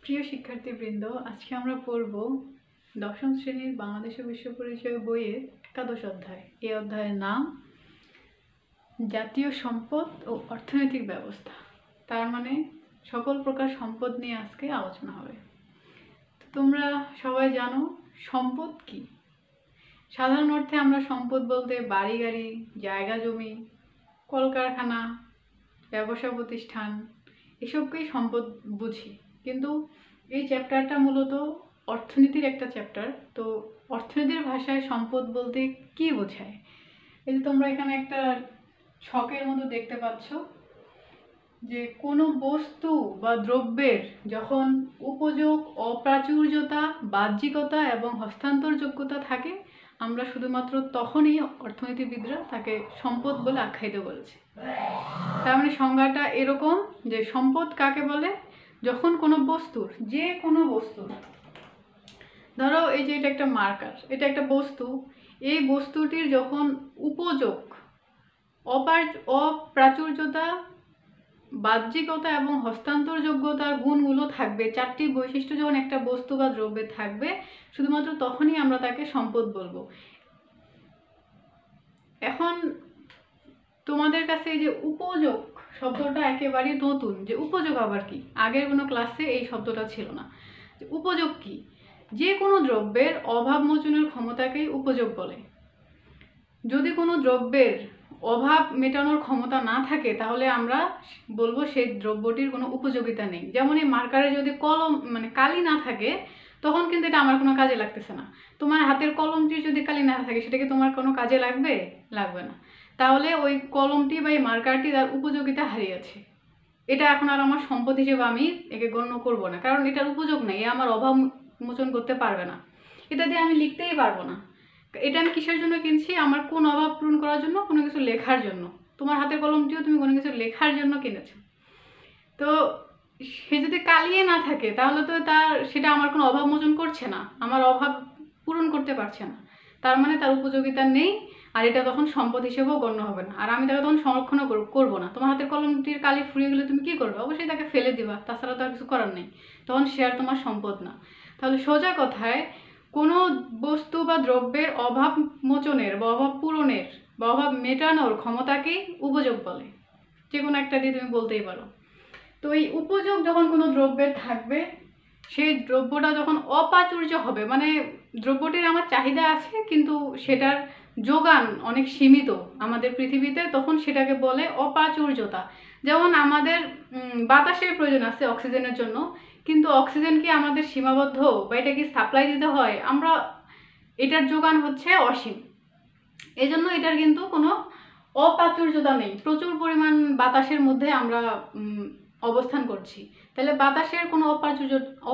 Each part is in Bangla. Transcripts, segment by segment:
প্রিয় শিক্ষার্থীবৃন্দ, আজকে আমরা পড়ব দশম শ্রেণীর বাংলাদেশ ও বিশ্ব পরিচয় বইয়ের একাদশ অধ্যায়। এই অধ্যায়ের নাম জাতীয় সম্পদ ও অর্থনৈতিক ব্যবস্থা। তার মানে সকল প্রকার সম্পদ নিয়ে আজকে আলোচনা হবে। তো তোমরা সবাই জানো সম্পদ কি? সাধারণ অর্থে আমরা সম্পদ বলতে বাড়ি গাড়ি, জায়গা জমি, কলকারখানা, ব্যবসা প্রতিষ্ঠান এসবকেই সম্পদ বুঝি। কিন্তু এই চ্যাপ্টারটা মূলত অর্থনীতির একটা চ্যাপ্টার। তো অর্থনীতির ভাষায় সম্পদ বলতে কি বোঝায়? এই যে তোমরা এখানে একটা ছকের মতো দেখতে পাচ্ছ যে কোনো বস্তু বা দ্রব্যের যখন উপযোগ, অপ্রাচুর্যতা, বাহ্যিকতা এবং হস্তান্তরযোগ্যতা থাকে, আমরা শুধুমাত্র তখনই অর্থনীতিবিদরা তাকে সম্পদ বলে আখ্যায়িত করেছে। তার মানে সংজ্ঞাটা এরকম যে সম্পদ কাকে বলে? যখন কোনো বস্তুর, যে কোনো বস্তুর, ধরো এই যে এটা একটা মার্কার, এটা একটা বস্তু, এই বস্তুটির যখন উপযোগ, অপ্রাচুর্যতা, বাহ্যিকতা এবং হস্তান্তরযোগ্যতার গুণগুলো থাকবে, চারটি বৈশিষ্ট্য যখন একটা বস্তু বা দ্রব্যের থাকবে, শুধুমাত্র তখনই আমরা তাকে সম্পদ বলবো। এখন তোমাদের কাছে এই যে উপযোগ শব্দটা একেবারেই নতুন, যে উপযোগ আবার কি? আগের কোনো ক্লাসে এই শব্দটা ছিল না। উপযোগ কি? যে কোনো দ্রব্যের অভাব মোচনের ক্ষমতাকেই উপযোগ বলে। যদি কোনো দ্রব্যের অভাব মেটানোর ক্ষমতা না থাকে তাহলে আমরা বলবো সেই দ্রব্যটির কোনো উপযোগিতা নেই। যেমন এই মার্কারে যদি কলম কালি না থাকে, তখন কিন্তু এটা আমার কোনো কাজে লাগতেছে না। তোমার হাতের কলমটির যদি কালি না থাকে, সেটা কি তোমার কোনো কাজে লাগবে? লাগবে না। তাহলে ওই কলমটি বা এই মার্কারটি তার উপযোগিতা হারিয়েছে। এটা এখন আর আমার সম্পদ হিসেবে আমি একে গণ্য করব না, কারণ এটার উপযোগ নেই, এ আমার অভাব মোচন করতে পারবে না, এটা দিয়ে আমি লিখতেই পারবো না। এটা আমি কিসের জন্য কিনছি? আমার কোন অভাব পূরণ করার জন্য? কোনো কিছু লেখার জন্য। তোমার হাতের কলমটিও তুমি কোনো কিছু লেখার জন্য কিনেছো। তো সে যদি কালিয়ে না থাকে তাহলে তো সেটা আমার কোনো অভাব মোচন করছে না, আমার অভাব পূরণ করতে পারছে না। তার মানে তার উপযোগিতা নেই, আর এটা তখন সম্পদ হিসেবেও গণ্য হবে না, আর আমি তাকে তখন সংরক্ষণও করবো না। তোমার হাতের কলমটির কালি ফুরিয়ে গেলে তুমি কি করবে? অবশ্যই তাকে ফেলে দিবা, তাছাড়া তো আর কিছু করার নেই। তখন সে আর তোমার সম্পদ না। তাহলে সোজা কথায় কোনো বস্তু বা দ্রব্যের অভাব মোচনের বা অভাব পূরণের বা অভাব মেটানোর ক্ষমতাকেই উপযোগ বলে। যে কোনো একটা দিয়ে তুমি বলতেই পারো। তো এই উপযোগ যখন কোনো দ্রব্যের থাকবে, সেই দ্রব্যটা যখন অপ্রাচুর্য হবে, মানে দ্রব্যটির আমার চাহিদা আছে কিন্তু সেটার যোগান অনেক সীমিত আমাদের পৃথিবীতে, তখন সেটাকে বলে অপ্রাচুর্যতা। যেমন আমাদের বাতাসের প্রয়োজন আছে অক্সিজেনের জন্য, কিন্তু অক্সিজেন কি আমাদের সীমাবদ্ধ, বা এটা কি সাপ্লাই দিতে হয়? এটার যোগান হচ্ছে অসীম। এজন্য এটার কিন্তু কোনো অপ্রাচুর্যতা নেই। প্রচুর পরিমাণ বাতাসের মধ্যে আমরা অবস্থান করছি, তাহলে বাতাসের কোনো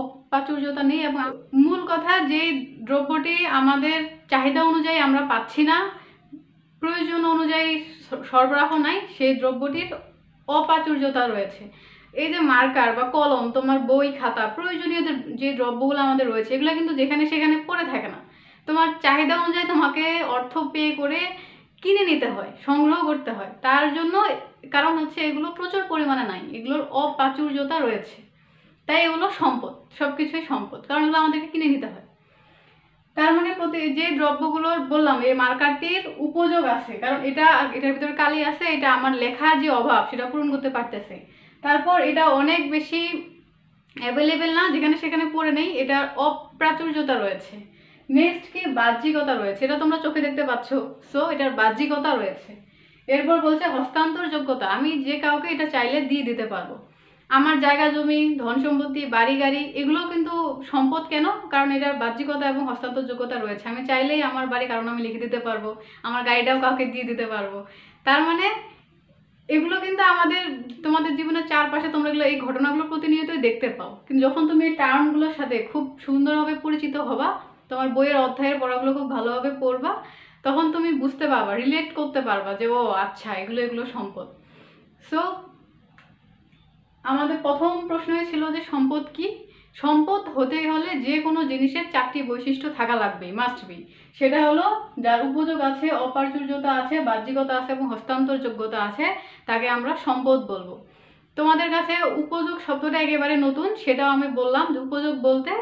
অপ্রাচুর্যতা নেই। এবং মূল কথা, যে দ্রব্যটি আমাদের চাহিদা অনুযায়ী আমরা পাচ্ছি না, প্রয়োজন অনুযায়ী সরবরাহ নাই, সেই দ্রব্যটির অপ্রাচুর্যতা রয়েছে। এই যে মার্কার বা কলম, তোমার বই খাতা, প্রয়োজনীয় যে দ্রব্যগুলো আমাদের রয়েছে, এগুলো কিন্তু যেখানে সেখানে পড়ে থাকে না। তোমার চাহিদা অনুযায়ী তোমাকে অর্থ পে করে কিনে নিতে হয়, সংগ্রহ করতে হয়। তার জন্য কারণ হচ্ছে এগুলো প্রচুর পরিমাণে নাই, এগুলোর অপ্রাচুর্যতা রয়েছে, তাই এগুলো সম্পদ। সবকিছুই সম্পদ, কারণ এগুলো আমাদেরকে কিনে নিতে হয়। তার মানে যে দ্রব্যগুলো বললাম, এই মার্কারটির উপযোগ আছে, কারণ এটার ভিতরে কালি আছে, এটা আমার লেখার যে অভাব সেটা পূরণ করতে পারতেছে। তারপর এটা অনেক বেশি অ্যাভেলেবেল না, যেখানে সেখানে পড়ে নেই, এটার অপ্রাচুর্যতা রয়েছে। নেক্সট কি? বাহ্যিকতা রয়েছে, এটা তোমরা চোখে দেখতে পাচ্ছ, সো এটার বাহ্যিকতা রয়েছে। এরপর বলছে হস্তান্তরযোগ্যতা, আমি যে কাউকে এটা চাইলে দিয়ে দিতে পারবো। আমার জায়গা জমি, ধন সম্পত্তি, বাড়ি গাড়ি, এগুলো কিন্তু সম্পদ। কেন? কারণ এটার বাহ্যিকতা এবং হস্তান্তরযোগ্যতা রয়েছে। আমি চাইলেই আমার বাড়ি কারণ আমি লিখে দিতে পারবো, আমার গাড়িটাও কাউকে দিয়ে দিতে পারবো। তার মানে এগুলো কিন্তু তোমাদের জীবনের চারপাশে তোমরা এই ঘটনাগুলো প্রতিনিয়তই দেখতে পাও। কিন্তু যখন তুমি এই টার্মগুলোর সাথে খুব সুন্দরভাবে পরিচিত হবা, তোমার বইয়ের অধ্যায়ের পড়াগুলো খুব ভালোভাবে পড়বা, তখন তুমি বুঝতে পারবা, রিলেট করতে পারবা যে ও আচ্ছা, এগুলো সম্পদ। সো আমাদের প্রথম প্রশ্নই ছিল যে সম্পদ কি? সম্পদ হতে হলে যে কোনো জিনিসের চারটি বৈশিষ্ট্য থাকা লাগবে, মাস্ট বি। সেটা হলো যার উপযোগ আছে, অপ্রাচুর্যতা আছে, বাহ্যিকতা আছে এবং হস্তান্তরযোগ্যতা আছে, তাকে আমরা সম্পদ বলবো। তোমাদের কাছে উপযোগ শব্দটা একেবারে নতুন, সেটাও আমি বললাম যে উপযোগ বলতে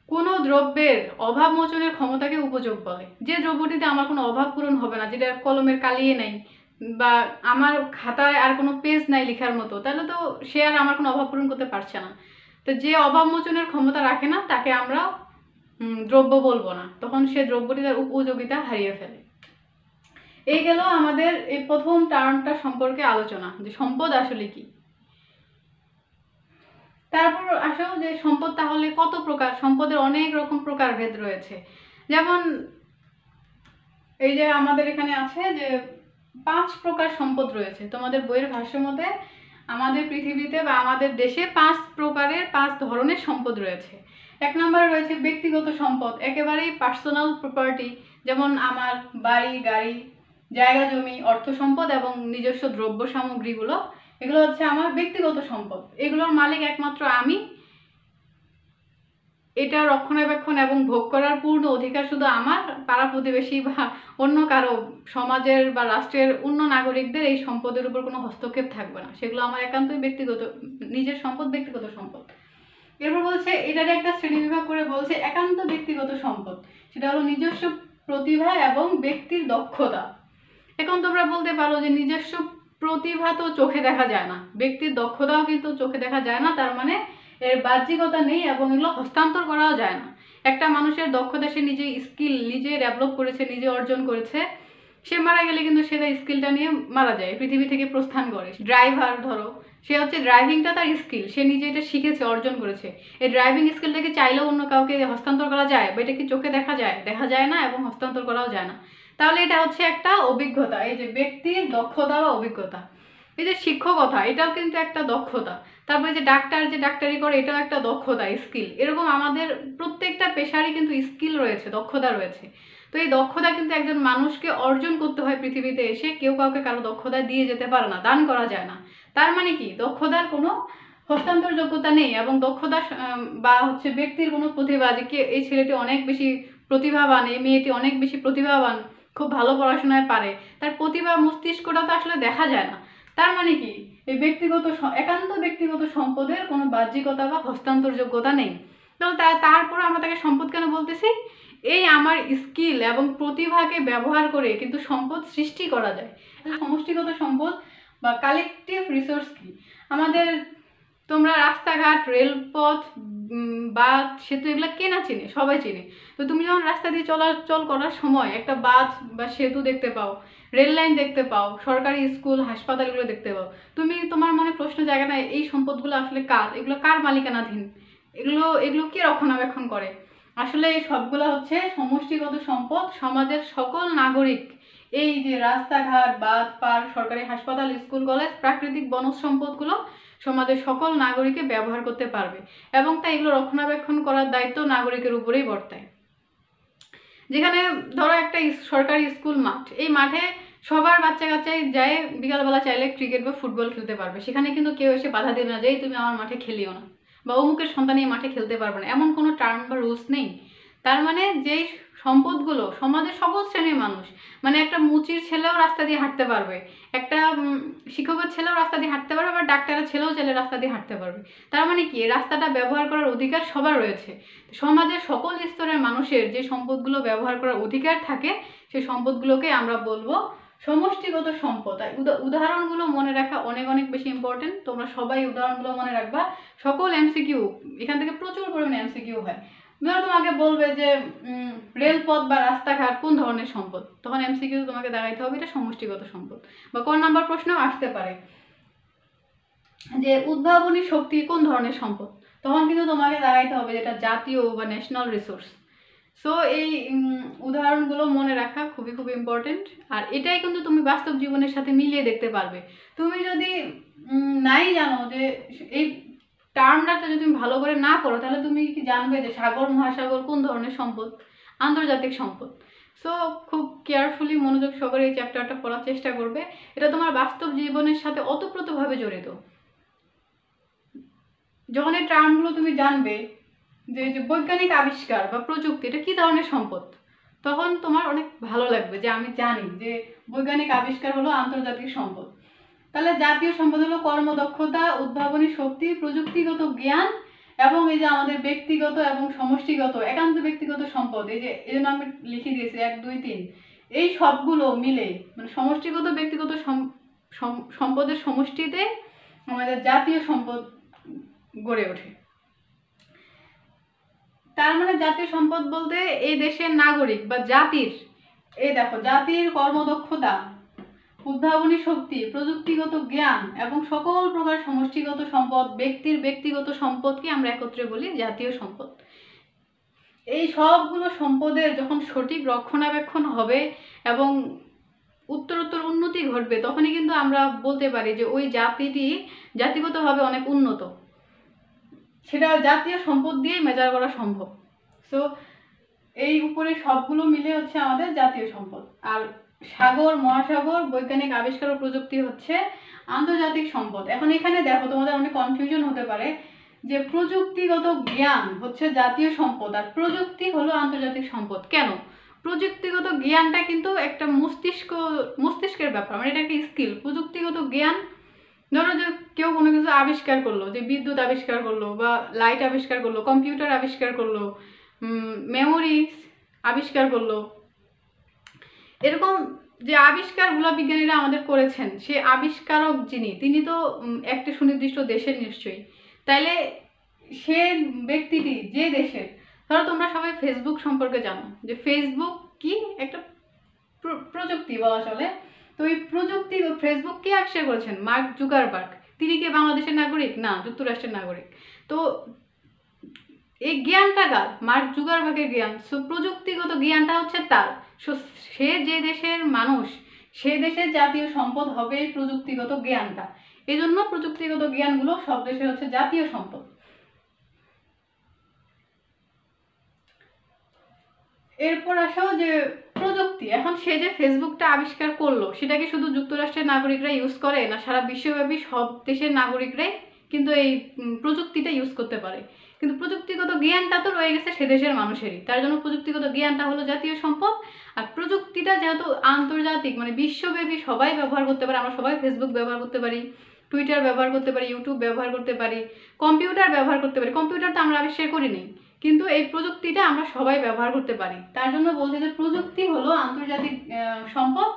কোনো দ্রব্যের অভাব মোচনের ক্ষমতাকে উপযোগ বলে। যে দ্রব্যটিতে আমার কোনো অভাব পূরণ হবে না, যেটা কলমের কালিয়ে নেই বা আমার খাতায় আর কোনো পেজ নাই লেখার মতো, তাহলে তো সে আর আমার কোনো অভাব পূরণ করতে পারছে না। তো যে অভাব মোচনের ক্ষমতা রাখে না তাকে আমরা দ্রব্য বলবো না, তখন সে দ্রব্যটি তার উপযোগিতা হারিয়ে ফেলে। এই গেল আমাদের এই প্রথম টার্মটা সম্পর্কে আলোচনা, যে সম্পদ আসলে কি। তারপর আসো যে সম্পদ তাহলে কত প্রকার। সম্পদের অনেক রকম প্রকারভেদ রয়েছে। যেমন এই যে আমাদের এখানে আছে যে 5 প্রকার সম্পদ রয়েছে। তোমাদের বইয়ের ভাষ্য মতে আমাদের পৃথিবীতে বা আমাদের দেশে 5 প্রকারের 5 ধরনের সম্পদ রয়েছে। 1 নম্বরে রয়েছে ব্যক্তিগত সম্পদ, একেবারেই পার্সোনাল প্রপার্টি, যেমন আমার বাড়ি গাড়ি জায়গা জমি অর্থ সম্পদ এবং নিজস্ব দ্রব্য সামগ্রীগুলো, এগুলো হচ্ছে আমার ব্যক্তিগত সম্পদ। এগুলোর মালিক একমাত্র আমি। এটা রক্ষণাবেক্ষণ এবং ভোগ করার পূর্ণ অধিকার শুধু আমার, পাড়া প্রতিবেশী বা অন্য কারো, সমাজের বা রাষ্ট্রের অন্য নাগরিকদের এই সম্পদের উপর কোনো হস্তক্ষেপ থাকবে না। সেগুলো আমার একান্তই ব্যক্তিগত, নিজের সম্পদ, ব্যক্তিগত সম্পদ। এরপর বলছে এটার একটা শ্রেণীবিভাগ করে বলছে একান্ত ব্যক্তিগত সম্পদ, সেটা হলো নিজস্ব প্রতিভা এবং ব্যক্তির দক্ষতা। এখন তোমরা বলতে পারো যে নিজস্ব প্রতিভা তো চোখে দেখা যায় না, ব্যক্তির দক্ষতাও কিন্তু চোখে দেখা যায় না, তার মানে এর বাহ্যিকতা নেই এবং এগুলো হস্তান্তর করাও যায় না। একটা মানুষের দক্ষতা সে নিজে স্কিল নিজে ডেভেলপ করেছে, নিজে অর্জন করেছে, সে মারা গেলে কিন্তু সে তার স্কিলটা নিয়ে মারা যায়, পৃথিবী থেকে প্রস্থান করে। ড্রাইভার ধরো, সে হচ্ছে ড্রাইভিংটা তার স্কিল, সে নিজে এটা শিখেছে, অর্জন করেছে। এই ড্রাইভিং স্কিলটাকে চাইলেও অন্য কাউকে হস্তান্তর করা যায় বা এটা কি চোখে দেখা যায়? দেখা যায় না এবং হস্তান্তর করাও যায় না। তাহলে এটা হচ্ছে একটা অভিজ্ঞতা, এই যে ব্যক্তির দক্ষতা বা অভিজ্ঞতা। এই যে শিক্ষকতা, এটাও কিন্তু একটা দক্ষতা। তারপরে যে ডাক্তার যে ডাক্তারি করে, এটাও একটা দক্ষতা, স্কিল। এরকম আমাদের প্রত্যেকটা পেশারই কিন্তু স্কিল রয়েছে, দক্ষতা রয়েছে। তো এই দক্ষতা কিন্তু একজন মানুষকে অর্জন করতে হয় পৃথিবীতে এসে, কেউ কাউকে কারো দক্ষতা দিয়ে যেতে পারে না, দান করা যায় না। তার মানে কি দক্ষতার কোনো হস্তান্তর যোগ্যতা নেই এবং দক্ষতা বা হচ্ছে ব্যক্তির কোনো প্রতিভা, যে কে এই ছেলেটি অনেক বেশি প্রতিভাবান, এই মেয়েটি অনেক বেশি প্রতিভাবান, খুব ভালো পড়াশোনায় পারে, তার প্রতিভা মস্তিষ্কটা তো আসলে দেখা যায় না। তার মানে কি এই ব্যক্তিগত একান্ত ব্যক্তিগত সম্পদের কোনো বাহ্যিকতা বা হস্তান্তর যোগ্যতা নেই। তাহলে তারপরে আমরা তাকে সম্পদ কেন বলতেছি? এই আমার স্কিল এবং প্রতিভাকে ব্যবহার করে কিন্তু সম্পদ সৃষ্টি করা যায়। সমষ্টিগত সম্পদ বা কালেকটিভ রিসোর্স কি? আমাদের তোমরা রাস্তাঘাট, রেলপথ, বাঁধ, সেতু এগুলো কে না চেনে? সবাই চেনে। তো তুমি যখন রাস্তা দিয়ে চলাচল করার সময় একটা বাঁধ বা সেতু দেখতে পাও, রেল লাইন দেখতে পাও, সরকারি স্কুল হাসপাতাল এগুলো দেখতে পাও, তুমি তোমার মনে প্রশ্ন জায়গা না এই সম্পদগুলো আসলে কার? এগুলো কার মালিকানাধীন? এগুলো কে রক্ষণাবেক্ষণ করে? আসলে এই সবগুলো হচ্ছে সমষ্টিগত সম্পদ। সমাজের সকল নাগরিক এই যে রাস্তাঘাট, বাঁধ, পার্ক, সরকারি হাসপাতাল, স্কুল কলেজ, প্রাকৃতিক বনজ সম্পদগুলো সমাজের সকল নাগরিকে ব্যবহার করতে পারবে এবং তাই এগুলো রক্ষণাবেক্ষণ করার দায়িত্ব নাগরিকের উপরেই বর্তায়। যেখানে ধরো একটা সরকারি স্কুল মাঠ, এই মাঠে সবার বাচ্চা কাচ্চাই যায় বিকালবেলা চাইলে ক্রিকেট বা ফুটবল খেলতে পারবে, সেখানে কিন্তু কেউ এসে বাধা দেবে না যে তুমি আমার মাঠে খেলিও না বা অমুকের সন্তান এই মাঠে খেলতে পারবে না, এমন কোনো টার্ম বা রুলস নেই। তার মানে যেই সম্পদগুলো সমাজের সকল শ্রেণীর মানুষ, মানে একটা মুচির ছেলেও রাস্তা দিয়ে হাঁটতে পারবে, একটা শিক্ষকের ছেলেও রাস্তা দিয়ে হাঁটতে পারবে, আবার ডাক্তারের ছেলেও চাইলে রাস্তা দিয়ে হাঁটতে পারবে। তার মানে কি রাস্তাটা ব্যবহার করার অধিকার সবার রয়েছে। সমাজের সকল স্তরের মানুষের যে সম্পদগুলো ব্যবহার করার অধিকার থাকে, সেই সম্পদগুলোকে আমরা বলবো সমষ্টিগত সম্পদ। উদাহরণগুলো মনে রাখা অনেক অনেক বেশি ইম্পর্টেন্ট। তোমরা সবাই উদাহরণগুলো মনে রাখবা। সকল এমসিকিউ, এখান থেকে প্রচুর পরিমাণে এমসিকিউ হয়। ধরো তোমাকে বলবে যে রেলপথ বা রাস্তাঘাট কোন ধরনের সম্পদ, তখন এমসিকিউ তোমাকে দাঁড়াইতে হবে এটা সমষ্টিগত সম্পদ। বা কোন নাম্বার প্রশ্নও আসতে পারে যে উদ্ভাবনী শক্তি কোন ধরনের সম্পদ, তখন কিন্তু তোমাকে দাঁড়াইতে হবে যেটা জাতীয় বা ন্যাশনাল রিসোর্স। সো এই উদাহরণগুলো মনে রাখা খুবই খুব ইম্পর্টেন্ট। আর এটাই কিন্তু তুমি বাস্তব জীবনের সাথে মিলিয়ে দেখতে পারবে। তুমি যদি নাই জানো যে এই টার্মটা যদি তুমি ভালো করে না করো, তাহলে তুমি কি জানবে যে সাগর মহাসাগর কোন ধরনের সম্পদ? আন্তর্জাতিক সম্পদ। সো খুব কেয়ারফুলি মনোযোগ সহকারে এই চ্যাপ্টারটা পড়ার চেষ্টা করবে। এটা তোমার বাস্তব জীবনের সাথে ওতপ্রোতভাবে জড়িত। যখন এই টার্মগুলো তুমি জানবে যে বৈজ্ঞানিক আবিষ্কার বা প্রযুক্তি এটা কি ধরনের সম্পদ, তখন তোমার অনেক ভালো লাগবে যে আমি জানি যে বৈজ্ঞানিক আবিষ্কার হলো আন্তর্জাতিক সম্পদ। তাহলে জাতীয় সম্পদ হলো কর্মদক্ষতা, উদ্ভাবনী শক্তি, প্রযুক্তিগত জ্ঞান এবং এই যে আমাদের ব্যক্তিগত এবং সমষ্টিগত একান্ত ব্যক্তিগত সম্পদ, এই জন্য আমি লিখে দিয়েছি 1 2 3, এই সবগুলো মিলে মানে সমষ্টিগত ব্যক্তিগত সম্পদের সমষ্টিতে আমাদের জাতীয় সম্পদ গড়ে ওঠে। তার মানে জাতীয় সম্পদ বলতে এই দেশের নাগরিক বা জাতির, এই দেখো, জাতির কর্মদক্ষতা, উদ্ভাবনী শক্তি, প্রযুক্তিগত জ্ঞান এবং সকল প্রকার সমষ্টিগত সম্পদ, ব্যক্তির ব্যক্তিগত সম্পদকে আমরা একত্রে বলি জাতীয় সম্পদ। এই সবগুলো সম্পদের যখন সঠিক রক্ষণাবেক্ষণ হবে এবং উত্তরোত্তর উন্নতি ঘটবে, তখনই কিন্তু আমরা বলতে পারি যে ওই জাতিটি জাতিগতভাবে অনেক উন্নত। সেটা জাতীয় সম্পদ দিয়েই মেজার করা সম্ভব। সো এই উপরে সবগুলো মিলে হচ্ছে আমাদের জাতীয় সম্পদ। আর সাগর, মহাসাগর, বৈজ্ঞানিক আবিষ্কার ও প্রযুক্তি হচ্ছে আন্তর্জাতিক সম্পদ। এখন এখানে দেখো তোমাদের অনেক কনফিউশন হতে পারে যে প্রযুক্তিগত জ্ঞান হচ্ছে জাতীয় সম্পদ আর প্রযুক্তি হলো আন্তর্জাতিক সম্পদ। কেন? প্রযুক্তিগত জ্ঞানটা কিন্তু একটা মস্তিষ্কের ব্যাপার, মানে এটা একটা স্কিল। প্রযুক্তিগত জ্ঞান, ধরো যে কেউ কোনো কিছু আবিষ্কার করলো, যে বিদ্যুৎ আবিষ্কার করলো বা লাইট আবিষ্কার করলো, কম্পিউটার আবিষ্কার করলো, মেমোরি আবিষ্কার করলো, এরকম যে আবিষ্কারগুলো বিজ্ঞানীরা আমাদের করেছেন, সে আবিষ্কারক যিনি, তিনি তো একটা সুনির্দিষ্ট দেশের নিশ্চয়ই। তাইলে সে ব্যক্তিটি যে দেশের, ধরো তোমরা সবাই ফেসবুক সম্পর্কে জানো যে ফেসবুক কি একটা প্রযুক্তি বলা চলে। তো এই প্রযুক্তি, ফেসবুক কে আবিষ্কার করেছেন? Mark Zuckerberg. তিনি কি বাংলাদেশের নাগরিক? না, যুক্তরাষ্ট্রের নাগরিক। তো এই জ্ঞানটা কার? মার্ক জুকারবার্গের জ্ঞান। সো প্রযুক্তিগত জ্ঞানটা হচ্ছে তার। সো সে যে দেশের মানুষ, সে দেশের জাতীয় সম্পদ হবে এই প্রযুক্তিগত জ্ঞানটা। এই জন্য প্রযুক্তিগত জ্ঞানগুলো সব দেশের হচ্ছে জাতীয় সম্পদ। এরপর আসো যে প্রযুক্তি। এখন সে যে ফেসবুকটা আবিষ্কার করলো, সেটা কি শুধু যুক্তরাষ্ট্রের নাগরিকরা ইউজ করে, না সারা বিশ্বব্যাপী সব দেশের নাগরিকরাই কিন্তু এই প্রযুক্তিটা ইউজ করতে পারে? কিন্তু প্রযুক্তিগত জ্ঞানটা তো রয়ে গেছে সে দেশের মানুষেরই। তার জন্য প্রযুক্তিগত জ্ঞানটা হলো জাতীয় সম্পদ। আর প্রযুক্তিটা যেহেতু আন্তর্জাতিক, মানে বিশ্বব্যাপী সবাই ব্যবহার করতে পারে, আমরা সবাই ফেসবুক ব্যবহার করতে পারি, টুইটার ব্যবহার করতে পারি, ইউটিউব ব্যবহার করতে পারি, কম্পিউটার ব্যবহার করতে পারি। কম্পিউটার তো আমরা আবিষ্কার করিনি, কিন্তু এই প্রযুক্তিটা আমরা সবাই ব্যবহার করতে পারি। তার জন্য বলছে যে প্রযুক্তি হলো আন্তর্জাতিক সম্পদ,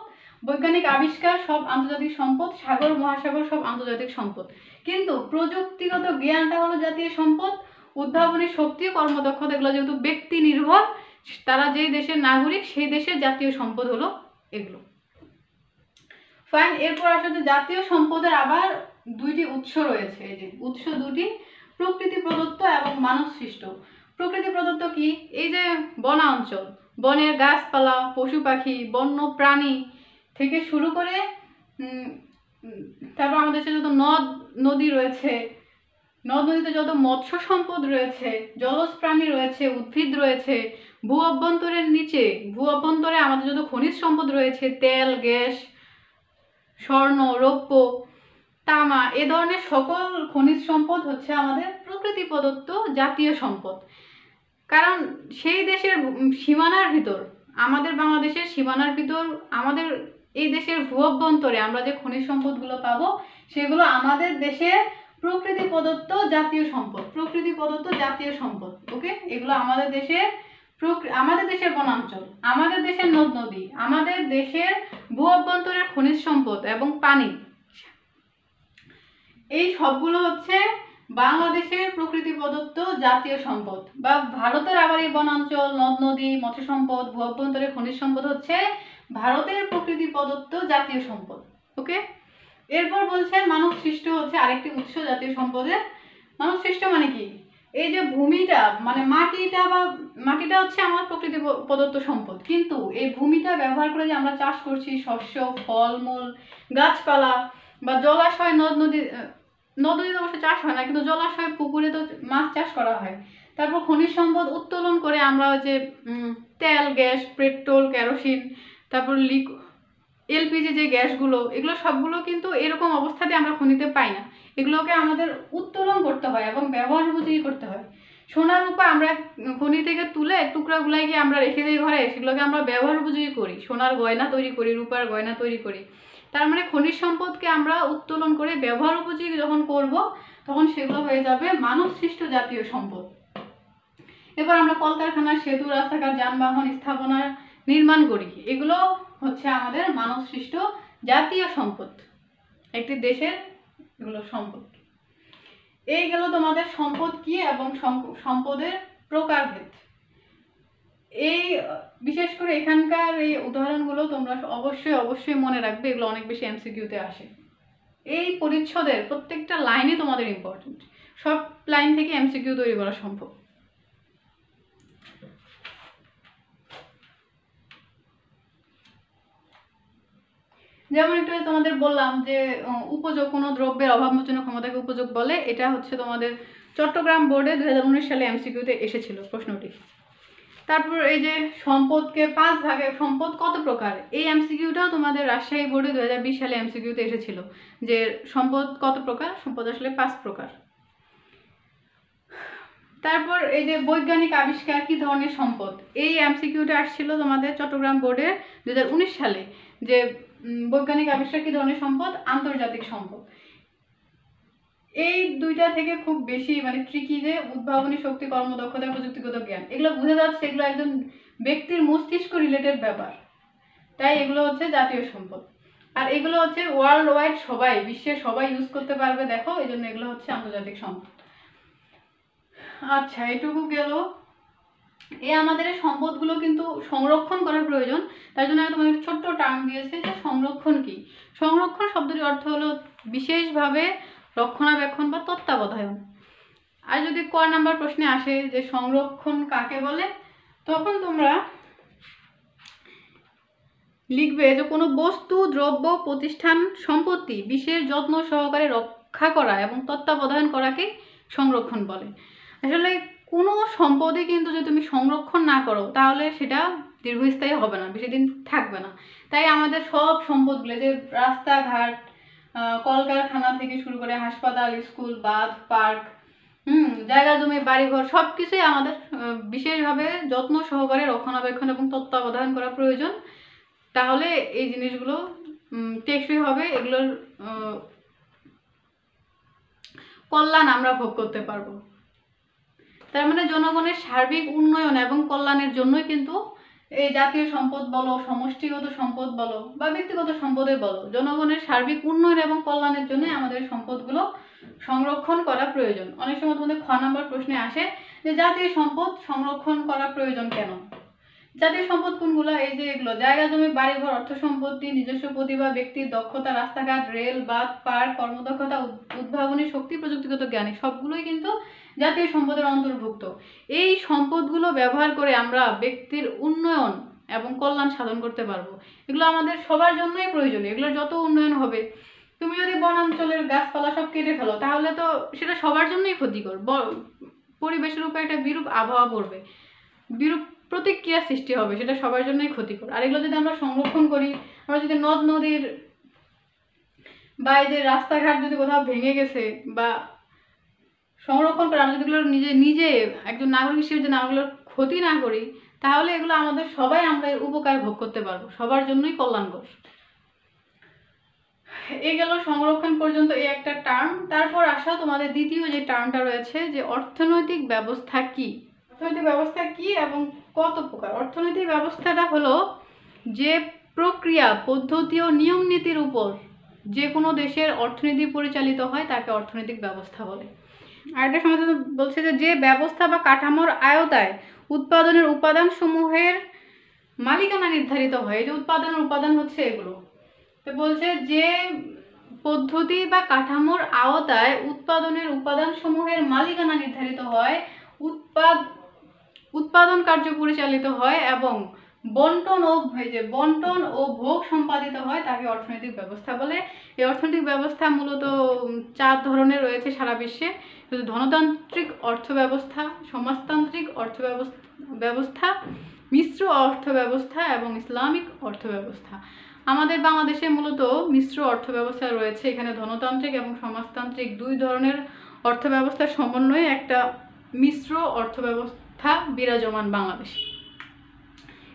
বৈজ্ঞানিক আবিষ্কার সব আন্তর্জাতিক সম্পদ, সাগর মহাসাগর সব আন্তর্জাতিক সম্পদ। কিন্তু প্রযুক্তিগত জ্ঞানটা হলো জাতীয় সম্পদ, উদ্ভাবনী শক্তি, কর্মদক্ষতা এগুলো যেহেতু ব্যক্তি নির্ভর, তারা যে দেশের নাগরিক সেই দেশের জাতীয় সম্পদ হলো এগুলো। ফাইন। এরপর আসলে জাতীয় সম্পদের আবার দুইটি উৎস রয়েছে। এই যে উৎস দুটি, প্রকৃতি প্রদত্ত এবং মানব সৃষ্ট। প্রকৃতি প্রদত্ত কি? এই যে বনাঞ্চল, বনের গাছপালা, পশু পাখি, বন্য প্রাণী থেকে শুরু করে তারপর আমাদের দেশে যত নদ নদী রয়েছে, নদ নদীতে যত মৎস্য সম্পদ রয়েছে, জলজ প্রাণী রয়েছে, উদ্ভিদ রয়েছে, ভূ অভ্যন্তরের নিচে, ভূ অভ্যন্তরে আমাদের যত খনিজ সম্পদ রয়েছে, তেল, গ্যাস, স্বর্ণ, রৌপ্য, তামা, এ ধরনের সকল খনিজ সম্পদ হচ্ছে আমাদের প্রকৃতি প্রদত্ত জাতীয় সম্পদ। কারণ সেই দেশের সীমানার ভিতর, আমাদের বাংলাদেশের সীমানার ভিতর, আমাদের এই দেশের ভূ অভ্যন্তরে আমরা যে খনিজ সম্পদগুলো পাবো, সেগুলো আমাদের দেশের প্রকৃতি প্রদত্ত জাতীয় সম্পদ। প্রকৃতি প্রদত্ত জাতীয় সম্পদ, ওকে? এগুলো আমাদের দেশের বনাঞ্চল, আমাদের দেশের নদ নদী, আমাদের দেশের ভূ অভ্যন্তরের খনিজ সম্পদ এবং পানি, এই সবগুলো হচ্ছে বাংলাদেশের প্রকৃতি প্রদত্ত জাতীয় সম্পদ। বা ভারতের আবার এই বনাঞ্চল, নদ নদী, মৎস্য সম্পদ, ভূ অভ্যন্তরের খনিজ সম্পদ হচ্ছে ভারতের প্রকৃতি প্রদত্ত জাতীয় সম্পদ, ওকে? এরপর বলছে মানব সৃষ্ট হচ্ছে আরেকটি উৎস জাতীয় সম্পদের। মানব সৃষ্ট মানে কি? এই যে ভূমিটা, মানে মাটিটা হচ্ছে আমার প্রকৃতি প্রদত্ত সম্পদ, কিন্তু এই ভূমিটা ব্যবহার করে যে আমরা চাষ করছি, শস্য, ফলমূল, গাছপালা বা জলাশয়, নদ নদীতে অবশ্য চাষ হয় না, কিন্তু জলাশয়, পুকুরে তো মাছ চাষ করা হয়। তারপর খনিজ সম্পদ উত্তোলন করে আমরা যে তেল, গ্যাস, পেট্রোল, কেরোসিন, তারপর এলপিজি যে গ্যাসগুলো, এগুলো সবগুলো কিন্তু এরকম অবস্থাতে আমরা খনিতে পাই না। এগুলোকে আমাদের উত্তোলন করতে হয় এবং ব্যবহার উপযোগী করতে হয়। সোনা রূপা আমরা খনি থেকে তুলে টুকরাগুলাই গিয়ে আমরা রেখে দিই ঘরে, সেগুলোকে আমরা ব্যবহার উপযোগী করি, সোনার গয়না তৈরি করি, রূপার গয়না তৈরি করি। তার মানে খনিজ সম্পদকে আমরা উত্তোলন করে ব্যবহার উপযোগী যখন করব তখন সেগুলো হয়ে যাবে মানব সৃষ্ট জাতীয় সম্পদ। এবার আমরা কলকারখানা, সেতু, রাস্তাঘাট, যানবাহন, স্থাপনা নির্মাণ করি, এগুলো হচ্ছে আমাদের মানব সৃষ্ট জাতীয় সম্পদ, একটি দেশের এগুলো সম্পদ। এই গেল তোমাদের সম্পদ কি এবং সম্পদের প্রকারভেদ। এই বিশেষ করে এখানকার এই উদাহরণগুলো তোমরা অবশ্যই মনে রাখবে, এগুলো অনেক বেশি এমসিকিউতে আসে। এই পরিচ্ছদের প্রত্যেকটা লাইনই তোমাদের ইম্পর্টেন্ট, সব লাইন থেকে এমসিকিউ তৈরি করা সম্ভব। যেমন একটু তোমাদের বললাম যে উপযোগ, কোনো দ্রব্যের অভাবমোচন ক্ষমতাকে উপযোগ বলে, এটা হচ্ছে তোমাদের চট্টগ্রাম বোর্ডে 2019 সালে এমসিকিউতে এসেছিল প্রশ্নটি। তারপর এই যে সম্পদকে 5 ভাগে, সম্পদ কত প্রকার, এই এমসিকিউটাও তোমাদের রাজশাহী বোর্ডে 2020 সালে এমসিকিউতে এসেছিল যে সম্পদ কত প্রকার, সম্পদ আসলে 5 প্রকার। তারপর এই যে বৈজ্ঞানিক আবিষ্কার কি ধরনের সম্পদ, এই এমসিকিউটা আসছিল তোমাদের চট্টগ্রাম বোর্ডের 2019 সালে যে বৈজ্ঞানিক আবিষ্কার কি ধরনের সম্পদ, আন্তর্জাতিক সম্পদ। এই দুইটা থেকে খুব বেশি মানে ট্রিকি যে উদ্ভাবনী শক্তি, কর্মদক্ষতা, প্রযুক্তিগত জ্ঞান, এগুলো বোঝা যাচ্ছে এগুলো একজন ব্যক্তির মস্তিষ্ক রিলেটেড ব্যাপার, তাই এগুলো হচ্ছে জাতীয় সম্পদ। আর এগুলো হচ্ছে ওয়ার্ল্ড ওয়াইড সবাই, বিশ্বের সবাই ইউজ করতে পারবে, দেখো এই জন্য এগুলো হচ্ছে আন্তর্জাতিক সম্পদ। আচ্ছা, এটুকু গেল। আমাদের সম্পদগুলো কিন্তু সংরক্ষণ করার প্রয়োজন, তার জন্য আমি তোমাদের ছোট্ট টার্ম দিয়েছে যে সংরক্ষণ কি। সংরক্ষণ শব্দটির অর্থ হলো বিশেষভাবে রক্ষণাবেক্ষণ বা তত্ত্বাবধান। আর যদি ক নাম্বার প্রশ্নে আসে যে সংরক্ষণ কাকে বলে, তখন তোমরা লিখবে যে কোনো বস্তু, দ্রব্য, প্রতিষ্ঠান, সম্পত্তি বিশেষ যত্ন সহকারে রক্ষা করা এবং তত্ত্বাবধান করাকে সংরক্ষণ বলে। আসলে কোনো সম্পদই কিন্তু যদি তুমি সংরক্ষণ না করো তাহলে সেটা দীর্ঘস্থায়ী হবে না, বেশি দিন থাকবে না। তাই আমাদের সব সম্পদগুলো, যে রাস্তাঘাট, কলকারখানা থেকে শুরু করে হাসপাতাল, স্কুল, বাঁধ, পার্ক, জায়গা জমি, বাড়িঘর, সব কিছুই আমাদের বিশেষভাবে যত্ন সহকারে রক্ষণাবেক্ষণ এবং তত্ত্বাবধান করা প্রয়োজন। তাহলে এই জিনিসগুলো টেকসই হবে, এগুলোর কল্যাণ আমরা ভোগ করতে পারবো। তার মানে জনগণের সার্বিক উন্নয়ন এবং কল্যাণের জন্যই কিন্তু এই জাতীয় সম্পদ বলো, সমষ্টিগত সম্পদ বলো বা ব্যক্তিগত সম্পদে বলো, জনগণের সার্বিক উন্নয়ন এবং কল্যাণের জন্য আমাদের সম্পদগুলো সংরক্ষণ করা প্রয়োজন। অনেক সময় তোমাদের খ নাম্বার প্রশ্নে আসে যে জাতীয় সম্পদ সংরক্ষণ করা প্রয়োজন কেন। জাতীয় সম্পদ কোনগুলো, এই যে এগুলো জায়গা জমি, বাড়িঘর, অর্থ সম্পত্তি, নিজস্ব প্রতিভা, ব্যক্তির দক্ষতা, রাস্তাঘাট, রেল, বাঁধ, পার্ক, কর্মদক্ষতা, উদ্ভাবনী শক্তি, প্রযুক্তিগত জ্ঞান, সবগুলোই কিন্তু জাতীয় সম্পদের অন্তর্ভুক্ত। এই সম্পদগুলো ব্যবহার করে আমরা ব্যক্তির উন্নয়ন এবং কল্যাণ সাধন করতে পারবো। এগুলো আমাদের সবার জন্যই প্রয়োজনীয়, এগুলোর যত উন্নয়ন হবে, তুমি যদি বনাঞ্চলের গাছপালা সব কেটে ফেলো তাহলে তো সেটা সবার জন্যই ক্ষতিকর, পরিবেশের উপর একটা বিরূপ আবহাওয়া পড়বে, বিরূপ প্রতিক্রিয়া সৃষ্টি হবে, সেটা সবার জন্যই ক্ষতিকর। আর এগুলো যদি আমরা সংরক্ষণ করি, আমরা যদি নদ নদীর বা এই যে রাস্তাঘাট যদি কোথাও ভেঙে গেছে বা সংরক্ষণ করে আমরা যদি এগুলো নিজে একজন নাগরিক হিসেবে যদি এগুলোর ক্ষতি না করি, তাহলে এগুলো আমাদের সবাই আমরা এর উপকার ভোগ করতে পারবো, সবার জন্যই কল্যাণকর। এই গেল সংরক্ষণ পর্যন্ত এই একটা টার্ম। তারপর আসা তোমাদের দ্বিতীয় যে টার্মটা রয়েছে যে অর্থনৈতিক ব্যবস্থা কি। অর্থনৈতিক ব্যবস্থা কি এবং কত প্রকার। অর্থনৈতিক ব্যবস্থাটা হলো যে প্রক্রিয়া, পদ্ধতি ও নিয়ম নীতির উপর যে কোনো দেশের অর্থনীতি পরিচালিত হয় তাকে অর্থনৈতিক ব্যবস্থা বলে। আরেকটা সময় বলছে যে ব্যবস্থা বা কাঠামোর আয়তায় উৎপাদনের উপাদান সমূহের মালিকানা নির্ধারিত হয়। এই যে উৎপাদনের উপাদান হচ্ছে এগুলো, তো বলছে যে পদ্ধতি বা কাঠামোর আওতায় উৎপাদনের উপাদান সমূহের মালিকানা নির্ধারিত হয়, উৎপাদন কার্য পরিচালিত হয় এবং বন্টন ও ভোগ সম্পাদিত হয় তাকে অর্থনৈতিক ব্যবস্থা বলে। এই অর্থনৈতিক ব্যবস্থা মূলত 4 ধরনের রয়েছে সারা বিশ্বে। ধনতান্ত্রিক অর্থ ব্যবস্থা, সমাজতান্ত্রিক অর্থ ব্যবস্থা, মিশ্র অর্থ ব্যবস্থা এবং ইসলামিক অর্থ ব্যবস্থা। আমাদের বাংলাদেশে মূলত মিশ্র অর্থ ব্যবস্থা রয়েছে। এখানে ধনতান্ত্রিক এবং সমাজতান্ত্রিক 2 ধরনের অর্থ ব্যবস্থার সমন্বয়ে একটা মিশ্র অর্থ ব্যবস্থা বিরাজমান বাংলাদেশে।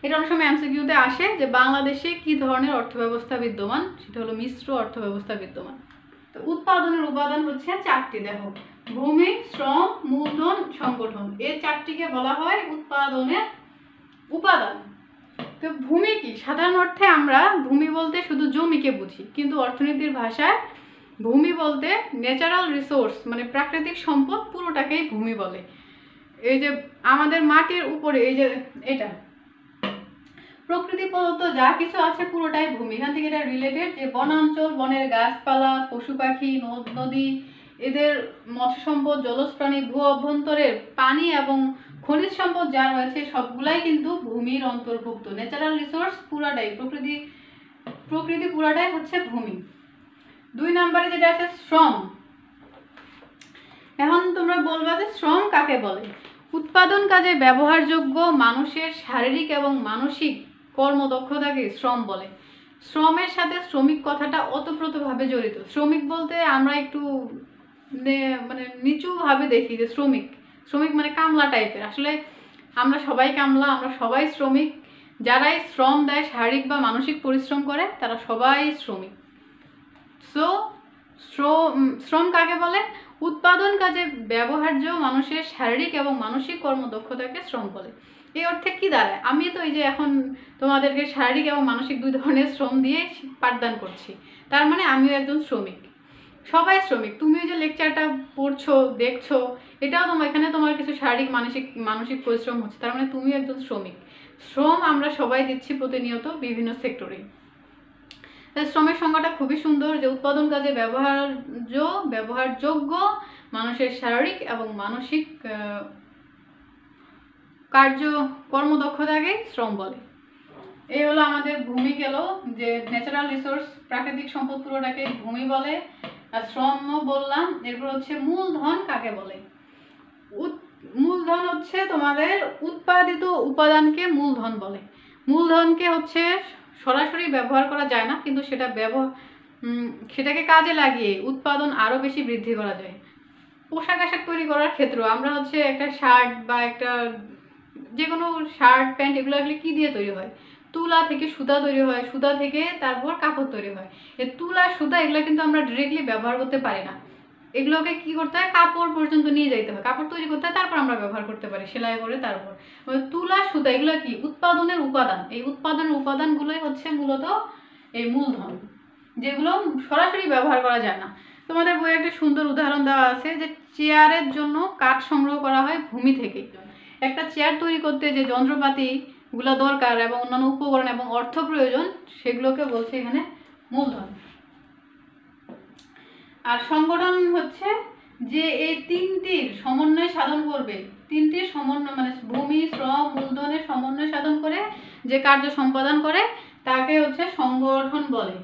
এটা অনেক সময় এমসিকিউতে আসে যে বাংলাদেশে কি ধরনের অর্থব্যবস্থা বিদ্যমান, সেটা হলো মিশ্র অর্থব্যবস্থা বিদ্যমান। তো উৎপাদনের উপাদান হচ্ছে 4টি, দেখো ভূমি, শ্রম, মূলধন, সংগঠন, এই 4টিকে বলা হয় উৎপাদনের উপাদান। তো ভূমি কি? সাধারণ অর্থে আমরা ভূমি বলতে শুধু জমিকে বুঝি, কিন্তু অর্থনীতির ভাষায় ভূমি বলতে ন্যাচারাল রিসোর্স মানে প্রাকৃতিক সম্পদ পুরোটাকেই ভূমি বলে। এই যে আমাদের মাটির উপরে এই যে এটা প্রকৃতি প্রদত্ত যা কিছু আছে পুরোটাই ভূমি। এখান থেকে এটা রিলেটেড যে বনাঞ্চল, বনের গাছপালা, পশু পাখি, নদ নদী, এদের মৎস্য সম্পদ, জলজ প্রাণী, ভূ অভ্যন্তরের পানি এবং খনিজ সম্পদ যা রয়েছে সবগুলাই কিন্তু ভূমির অন্তর্ভুক্ত। ন্যাচারাল রিসোর্স পুরাটাই প্রকৃতি পুরাটাই হচ্ছে ভূমি। 2 নম্বরে যেটা আছে শ্রম। এখন তোমরা বলবা যে শ্রম কাকে বলে? উৎপাদন কাজে ব্যবহারযোগ্য মানুষের শারীরিক এবং মানসিক কর্মদক্ষতাকে শ্রম বলে। শ্রমের সাথে শ্রমিক কথাটা ওতপ্রোতভাবে জড়িত। শ্রমিক বলতে আমরা একটু মানে নিচুভাবে দেখি যে শ্রমিক মানে কামলা টাইপের। আসলে আমরা সবাই কামলা, আমরা সবাই শ্রমিক। যারাই শ্রম দেয়, শারীরিক বা মানসিক পরিশ্রম করে, তারা সবাই শ্রমিক। সো শ্রম কাকে বলে? উৎপাদন কাজে ব্যবহার্য মানুষের শারীরিক এবং মানসিক কর্মদক্ষতাকে শ্রম বলে। এই অর্থে কি দাঁড়ায়? আমি তো এই যে এখন তোমাদেরকে শারীরিক এবং মানসিক 2 ধরনের শ্রম দিয়ে পাঠদান করছি, তার মানে আমিও একজন শ্রমিক। সবাই শ্রমিক। তুমিও যে লেকচারটা পড়ছো, দেখছো, এটাও এখানে তোমার কিছু শারীরিক মানসিক পরিশ্রম হচ্ছে, তার মানে তুমিও একজন শ্রমিক। শ্রম আমরা সবাই দিচ্ছি প্রতিনিয়ত বিভিন্ন সেক্টরে। শ্রমের সংজ্ঞাটা খুবই সুন্দর যে উৎপাদন কাজে ব্যবহারযোগ্য মানুষের শারীরিক এবং মানসিক কর্মদক্ষতাকে শ্রম বলে। এই হলো আমাদের ভূমি গেল, যে ন্যাচারাল রিসোর্স প্রাকৃতিক সম্পদ পুরোটাকে ভূমি বলে। আর শ্রমও বললাম। এরপর হচ্ছে মূলধন কাকে বলে? মূলধন হচ্ছে তোমাদের উৎপাদিত উপাদানকে মূলধন বলে। মূলধনকে হচ্ছে সরাসরি ব্যবহার করা যায় না, কিন্তু সেটাকে কাজে লাগিয়ে উৎপাদন আরো বেশি বৃদ্ধি করা যায়। পোশাক আশাক তৈরি করার ক্ষেত্রে আমরা হচ্ছে একটা শার্ট বা একটা যে কোনো শার্ট প্যান্ট এগুলো আসলে কি দিয়ে তৈরি হয়? তুলা থেকে সুতা তৈরি হয়, সুতা থেকে তারপর কাপড় তৈরি হয়। এই তুলা সুতা এগুলো কিন্তু আমরা ডিরেক্টলি ব্যবহার করতে পারি না, এগুলোকে কি করতে হয়? কাপড় পর্যন্ত নিয়ে যাইতে হয়, কাপড় তৈরি করতে হয়, তারপর আমরা ব্যবহার করতে পারি সেলাই করে। তারপর তুলা সুতা এগুলো কি? উৎপাদনের উপাদান। এই উৎপাদনের উপাদানগুলোই হচ্ছে মূলত এই মূলধন, যেগুলো সরাসরি ব্যবহার করা যায় না। তোমাদের বইয়ে একটা সুন্দর উদাহরণ দেওয়া আছে যে চেয়ারের জন্য কাঠ সংগ্রহ করা হয় ভূমি থেকে। একটা চেয়ার তৈরি করতে যে যন্ত্রপাতিগুলো দরকার এবং অন্যান্য উপকরণ এবং অর্থ প্রয়োজন, সেগুলোকে বলছে এখানে মূলধন। আর সংগঠন হচ্ছে যে এই 3টির সমন্বয় সাধন করবে। 3টির সমন্বয় মানে ভূমি, শ্রম, মূলধনের সমন্বয় সাধন করে যে কার্য সম্পাদন করে তাকে হচ্ছে সংগঠন বলে।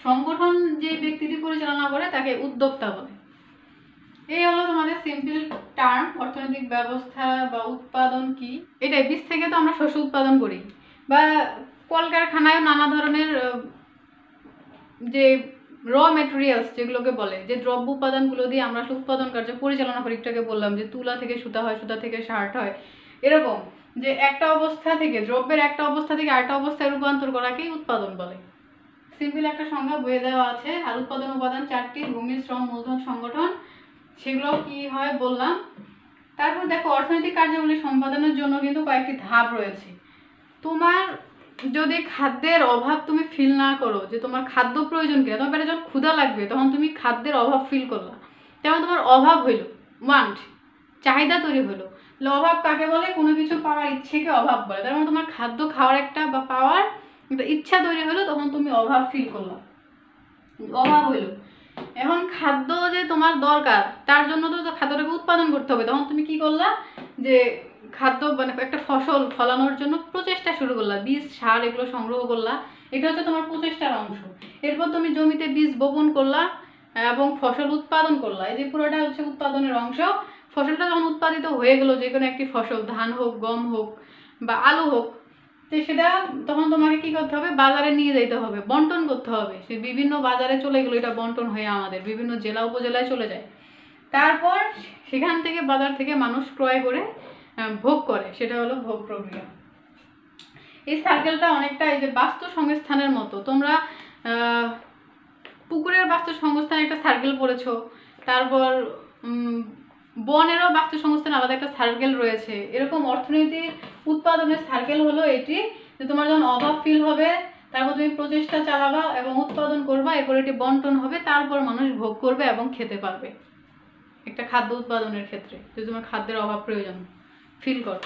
সংগঠন যে ব্যক্তিটি পরিচালনা করে তাকে উদ্যোক্তা বলে। এই হলো তোমাদের সিম্পল টার্ম অর্থনৈতিক ব্যবস্থা বা উৎপাদন কি। এটাই বীজ থেকে তো আমরা শস্য উৎপাদন করি, বা কলকারখানায় নানা ধরনের যে র ম্যাটেরিয়ালস যেগুলোকে বলে, যে দ্রব্য উপাদানগুলো দিয়ে আমরা উৎপাদন কার্য পরিচালনা করি। একটাকে বললাম যে তুলা থেকে সুতা হয়, সুতা থেকে শার্ট হয়। এরকম যে একটা অবস্থা থেকে দ্রব্যের একটা অবস্থা থেকে আরেকটা অবস্থায় রূপান্তর করাকেই উৎপাদন বলে। সিম্পল একটা সংজ্ঞা বইয়ে দেওয়া আছে। আর উৎপাদন উপাদান 4টি, ভূমি, শ্রম, মূলধন, সংগঠন, সেগুলো কি হয় বললাম। তারপর দেখো অর্থনৈতিক কার্যাবলী সম্পাদনের জন্য কিন্তু কয়েকটি ধাপ রয়েছে। তোমার যদি খাদ্যের অভাব তুমি ফিল না করো, যে তোমার খাদ্য প্রয়োজন কিনা, তোমার পেটে যখন ক্ষুধা লাগবে তখন তুমি খাদ্যের অভাব ফিল করলা, তেমন তোমার অভাব হইলো, ওয়ান্ট চাহিদা তৈরি হলো। অভাব কাকে বলে? কোনো কিছু পাওয়ার ইচ্ছেকে অভাব বলে। তার মানে তোমার খাদ্য খাওয়ার একটা বা পাওয়ার একটা ইচ্ছা তৈরি হলো, তখন তুমি অভাব ফিল করলা, অভাব হইলো। এখন খাদ্য যে তোমার দরকার, তার জন্য তো খাদ্যটাকে উৎপাদন করতে হবে। তখন তুমি কি করলা? যে খাদ্য মানে একটা ফসল ফলানোর জন্য প্রচেষ্টা শুরু করলা, বীজ সার এগুলো সংগ্রহ করলা। এটা হচ্ছে তোমার প্রচেষ্টার অংশ। এরপর তুমি জমিতে বীজ বপন করলা এবং ফসল উৎপাদন করলা। এই যে পুরোটা হচ্ছে উৎপাদনের অংশ। ফসলটা যখন উৎপাদিত হয়ে গেল, যে কোনো একটি ফসল, ধান হোক, গম হোক বা আলু হোক, তো সেটা তখন তোমাকে কি করতে হবে? বাজারে নিয়ে যেতে হবে, বন্টন করতে হবে। সে বিভিন্ন বাজারে চলে গেলো, এটা বন্টন হয়ে আমাদের বিভিন্ন জেলা উপজেলায় চলে যায়। তারপর সেখান থেকে বাজার থেকে মানুষ ক্রয় করে ভোগ করে, সেটা হলো ভোগ প্রক্রিয়া। এই সার্কেলটা অনেকটা এই যে বাস্তু সংস্থানের মতো। তোমরা পুকুরের বাস্তু সংস্থান একটা সার্কেল পড়েছো, তারপর বনেরও বাস্তু সংস্থান আলাদা একটা সার্কেল রয়েছে। এরকম অর্থনীতির উৎপাদনের সার্কেল হলো এটি, যে তোমার যখন অভাব ফিল হবে তারপর তুমি প্রচেষ্টা চালাবা এবং উৎপাদন করবা, এরপর এটি বন্টন হবে, তারপর মানুষ ভোগ করবে এবং খেতে পারবে। একটা খাদ্য উৎপাদনের ক্ষেত্রে যদি তোমার খাদ্যের অভাব প্রয়োজন ফিল করো।